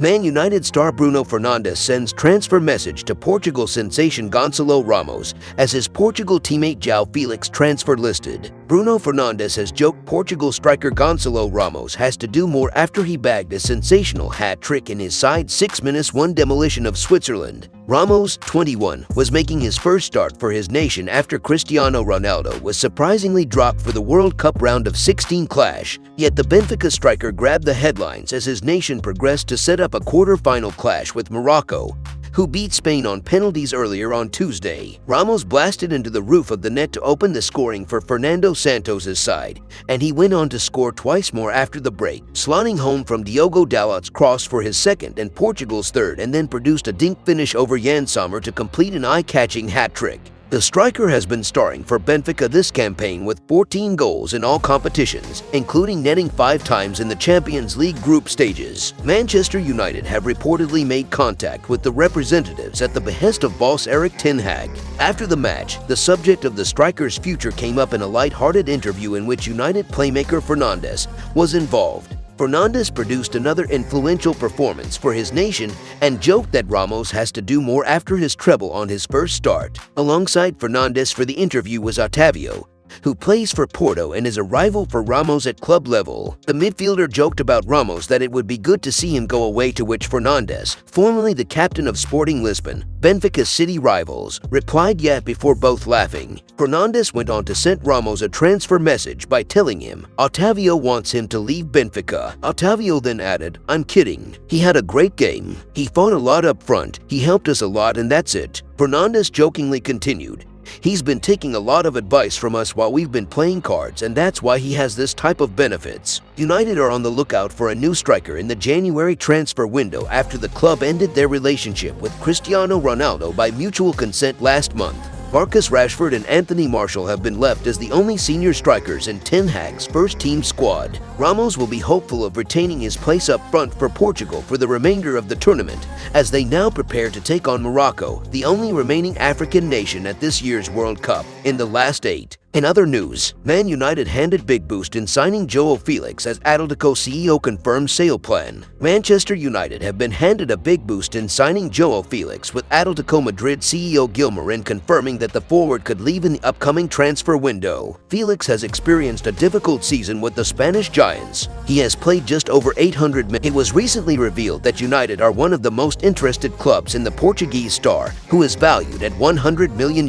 Man United star Bruno Fernandes sends transfer message to Portugal sensation Goncalo Ramos as his Portugal teammate João Felix transfer listed. Bruno Fernandes has joked Portugal striker Goncalo Ramos has to do more after he bagged a sensational hat-trick in his side 6-1 demolition of Switzerland. Ramos, 21, was making his first start for his nation after Cristiano Ronaldo was surprisingly dropped for the World Cup round of 16 clash, yet the Benfica striker grabbed the headlines as his nation progressed to set up a quarter-final clash with Morocco, who beat Spain on penalties earlier on Tuesday. Ramos blasted into the roof of the net to open the scoring for Fernando Santos' side, and he went on to score twice more after the break, slotting home from Diogo Dalot's cross for his second and Portugal's third, and then produced a dink finish over Jan Sommer to complete an eye-catching hat-trick. The striker has been starring for Benfica this campaign with 14 goals in all competitions, including netting 5 times in the Champions League group stages. Manchester United have reportedly made contact with the representatives at the behest of boss Erik ten Hag. After the match, the subject of the striker's future came up in a light-hearted interview in which United playmaker Fernandes was involved. Fernandes produced another influential performance for his nation and joked that Ramos has to do more after his treble on his first start. Alongside Fernandes for the interview was Otavio, who plays for Porto and is a rival for Ramos at club level. The midfielder joked about Ramos that it would be good to see him go away, to which Fernandes, formerly the captain of Sporting Lisbon, Benfica's city rivals, replied yeah before both laughing. Fernandes went on to send Ramos a transfer message by telling him Otavio wants him to leave Benfica. Otavio then added, "I'm kidding. He had a great game. He fought a lot up front, he helped us a lot, and that's it." Fernandes jokingly continued, "He's been taking a lot of advice from us while we've been playing cards, and that's why he has this type of benefits." United are on the lookout for a new striker in the January transfer window after the club ended their relationship with Cristiano Ronaldo by mutual consent last month. Marcus Rashford and Anthony Martial have been left as the only senior strikers in Ten Hag's first-team squad. Ramos will be hopeful of retaining his place up front for Portugal for the remainder of the tournament, as they now prepare to take on Morocco, the only remaining African nation at this year's World Cup, in the last 8. In other news, Man United handed big boost in signing João Felix as Atletico CEO confirms sale plan. Manchester United have been handed a big boost in signing João Felix, with Atletico Madrid CEO Gilmarin confirming that the forward could leave in the upcoming transfer window. Felix has experienced a difficult season with the Spanish Giants. He has played just over 800 minutes. It was recently revealed that United are one of the most interested clubs in the Portuguese star, who is valued at €100 million.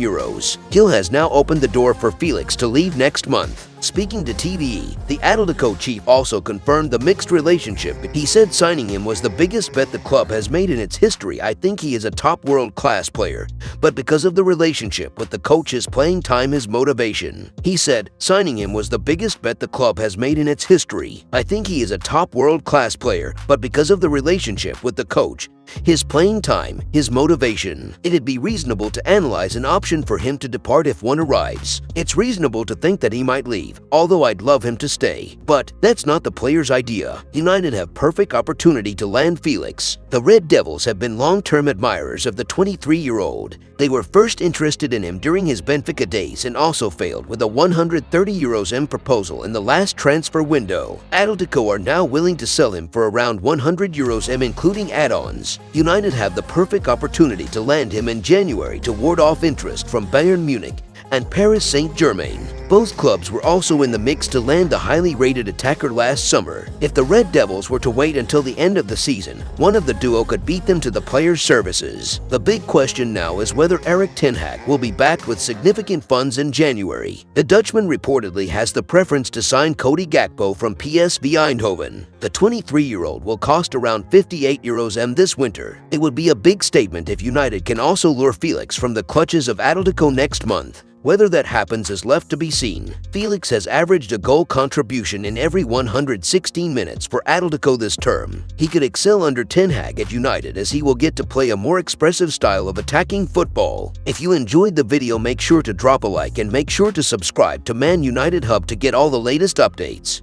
Gil has now opened the door for Felix to leave next month. Speaking to TVE, the Atletico chief also confirmed the mixed relationship. He said signing him was the biggest bet the club has made in its history. "I think he is a top world-class player, but because of the relationship with the coach, his playing time is motivation." He said, "Signing him was the biggest bet the club has made in its history. I think he is a top world-class player, but because of the relationship with the coach, his playing time, his motivation. It'd be reasonable to analyze an option for him to depart if one arrives. It's reasonable to think that he might leave, although I'd love him to stay. But that's not the player's idea. United have perfect opportunity to land Felix." The Red Devils have been long-term admirers of the 23-year-old. They were first interested in him during his Benfica days and also failed with a €130 proposal in the last transfer window. Atletico are now willing to sell him for around €100 including add-ons. United have the perfect opportunity to land him in January to ward off interest from Bayern Munich and Paris Saint-Germain. Both clubs were also in the mix to land the highly rated attacker last summer. If the Red Devils were to wait until the end of the season, one of the duo could beat them to the player's services. The big question now is whether Erik ten Hag will be backed with significant funds in January. The Dutchman reportedly has the preference to sign Cody Gakpo from PSV Eindhoven. The 23-year-old will cost around €58 this winter. It would be a big statement if United can also lure Felix from the clutches of Atletico next month. Whether that happens is left to be seen. Felix has averaged a goal contribution in every 116 minutes for Atletico this term. He could excel under Ten Hag at United, as he will get to play a more expressive style of attacking football. If you enjoyed the video, make sure to drop a like and make sure to subscribe to Man United Hub to get all the latest updates.